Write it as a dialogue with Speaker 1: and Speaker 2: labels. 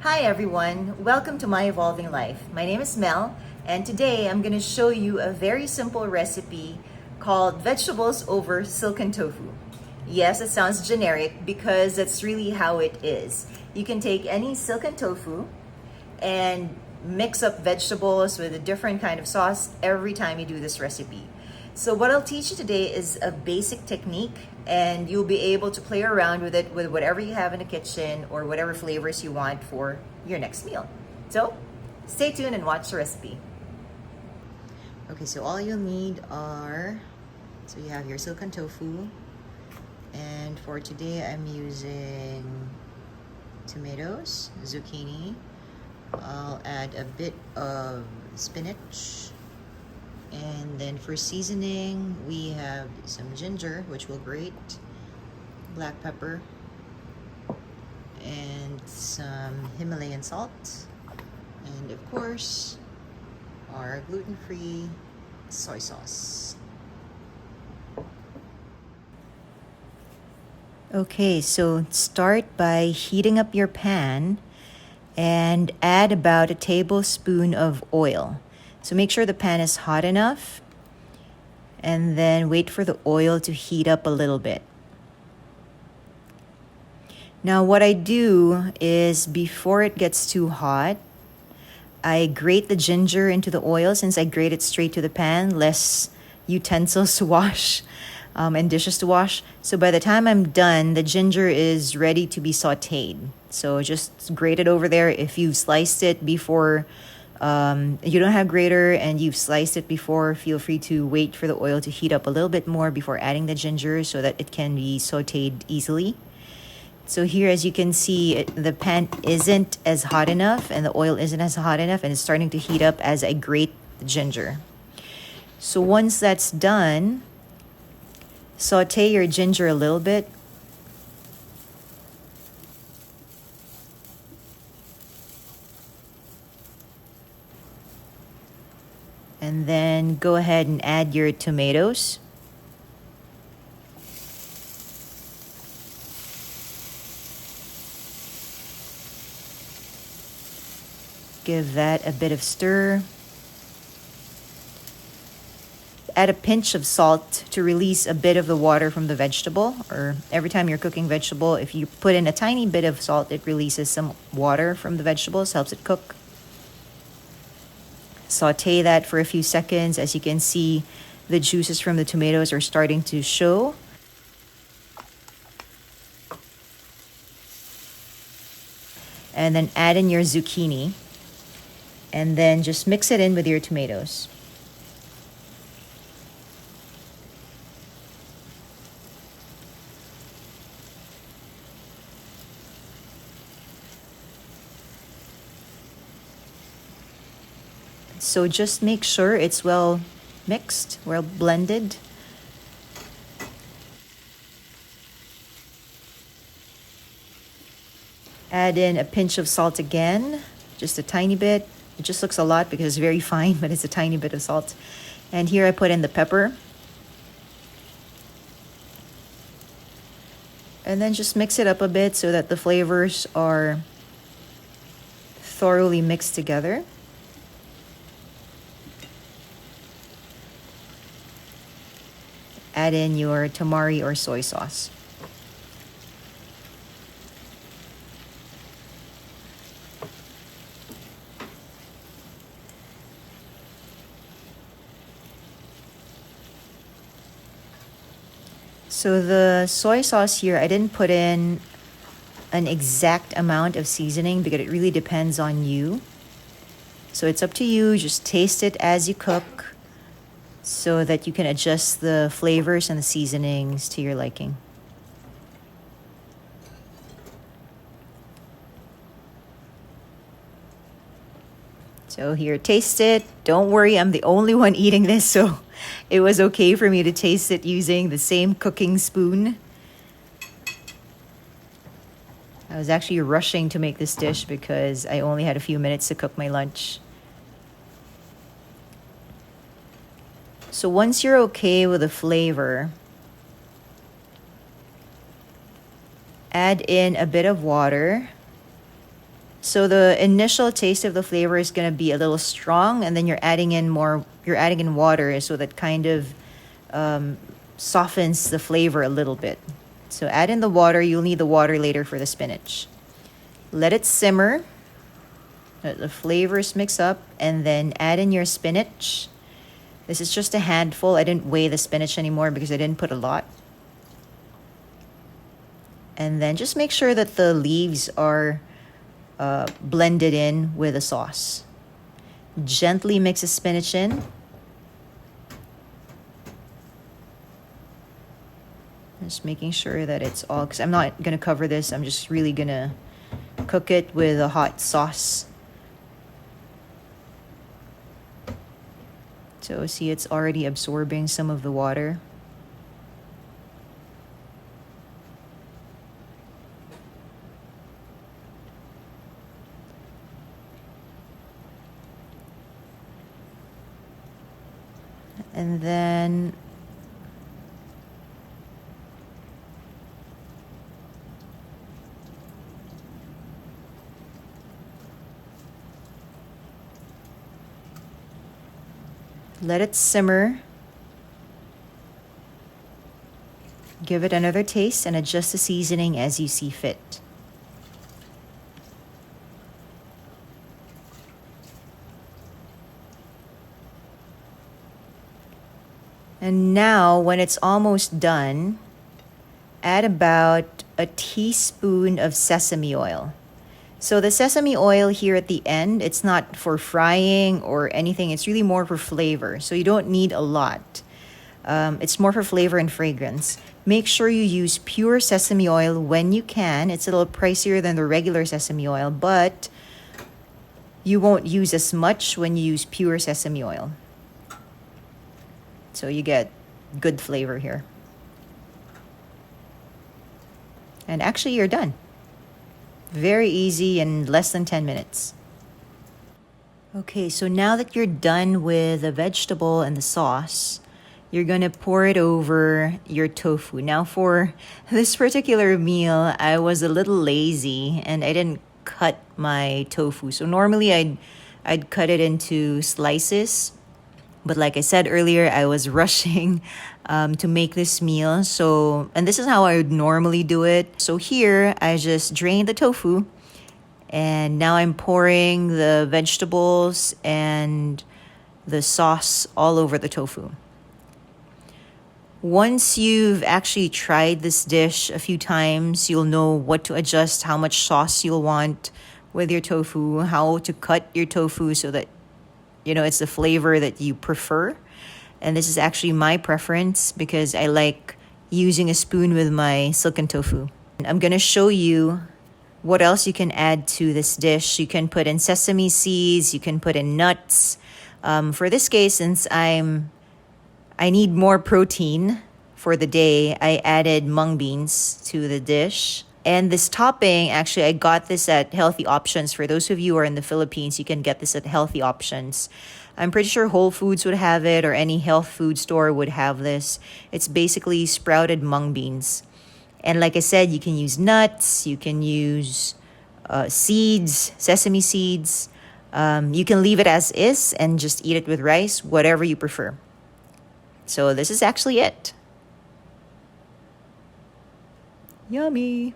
Speaker 1: Hi everyone, welcome to My Evolving Life. My name is Mel, and today I'm going to show you a very simple recipe called vegetables over silken tofu. Yes, it sounds generic because that's really how it is. You can take any silken tofu and mix up vegetables with a different kind of sauce every time you do this recipe. So what I'll teach you today is a basic technique, and you'll be able to play around with it with whatever you have in the kitchen or whatever flavors you want for your next meal. So stay tuned and watch the recipe. Okay, so all you'll need are, so you have your silken tofu, and for today I'm using tomatoes, zucchini. I'll add a bit of spinach. And then for seasoning, we have some ginger, which will grate, black pepper, and some Himalayan salt. And of course, our gluten-free soy sauce. Okay, so start by heating up your pan and add about a tablespoon of oil. So make sure the pan is hot enough, and then wait for the oil to heat up a little bit. Now what I do is, before it gets too hot, I grate the ginger into the oil. Since I grate it straight to the pan, less utensils to wash and dishes to wash. So by the time I'm done, the ginger is ready to be sauteed. So just grate it over there. If you've sliced it before, you don't have grater and you've sliced it before, feel free to wait for the oil to heat up a little bit more before adding the ginger so that it can be sauteed easily. So here, as you can see, the pan isn't as hot enough and the oil isn't as hot enough, and it's starting to heat up as I grate the ginger. So once that's done, saute your ginger a little bit. And then go ahead and add your tomatoes. Give that a bit of stir. Add a pinch of salt to release a bit of the water from the vegetable. Or every time you're cooking vegetable, if you put in a tiny bit of salt, it releases some water from the vegetables, helps it cook. Saute that for a few seconds. As you can see, the juices from the tomatoes are starting to show. And then add in your zucchini. And then just mix it in with your tomatoes. So just make sure it's well mixed, well blended. Add in a pinch of salt again, just a tiny bit. It just looks a lot because it's very fine, but it's a tiny bit of salt. And here I put in the pepper. And then just mix it up a bit so that the flavors are thoroughly mixed together. Add in your tamari or soy sauce. So the soy sauce here, I didn't put in an exact amount of seasoning because it really depends on you. So it's up to you. Just taste it as you cook so that you can adjust the flavors and the seasonings to your liking. So here, taste it. Don't worry, I'm the only one eating this, so it was okay for me to taste it using the same cooking spoon. I was actually rushing to make this dish because I only had a few minutes to cook my lunch. So once you're okay with the flavor, add in a bit of water So the initial taste of the flavor is going to be a little strong, and then you're adding in water, so that kind of softens the flavor a little bit. So add in the water. You'll need the water later for the spinach. Let it simmer. Let the flavors mix up, and then add in your spinach. This is just a handful. I didn't weigh the spinach anymore because I didn't put a lot. And then just make sure that the leaves are blended in with the sauce. Gently mix the spinach in. Just making sure that it's all, because I'm not going to cover this. I'm just really going to cook it with a hot sauce. So see, it's already absorbing some of the water. And then let it simmer. Give it another taste and adjust the seasoning as you see fit. And now, when it's almost done, add about a teaspoon of sesame oil. So the sesame oil here at the end, it's not for frying or anything. It's really more for flavor. So you don't need a lot. It's more for flavor and fragrance. Make sure you use pure sesame oil when you can. It's a little pricier than the regular sesame oil, but you won't use as much when you use pure sesame oil. So you get good flavor here. And actually, you're done. Very easy in less than 10 minutes. Okay, so now that you're done with the vegetable and the sauce, you're gonna pour it over your tofu. Now for this particular meal, I was a little lazy and I didn't cut my tofu. So normally I'd cut it into slices. But like I said earlier, I was rushing to make this meal. And this is how I would normally do it. So here, I just drained the tofu. And now I'm pouring the vegetables and the sauce all over the tofu. Once you've actually tried this dish a few times, you'll know what to adjust, how much sauce you'll want with your tofu, how to cut your tofu so that it's the flavor that you prefer. And this is actually my preference because I like using a spoon with my silken tofu. I'm going to show you what else you can add to this dish. You can put in sesame seeds, you can put in nuts. For this case, since I need more protein for the day, I added mung beans to the dish. And this topping, actually, I got this at Healthy Options. For those of you who are in the Philippines, you can get this at Healthy Options. I'm pretty sure Whole Foods would have it, or any health food store would have this. It's basically sprouted mung beans. And like I said, you can use nuts, you can use seeds, sesame seeds. You can leave it as is and just eat it with rice, whatever you prefer. So this is actually it. Yummy!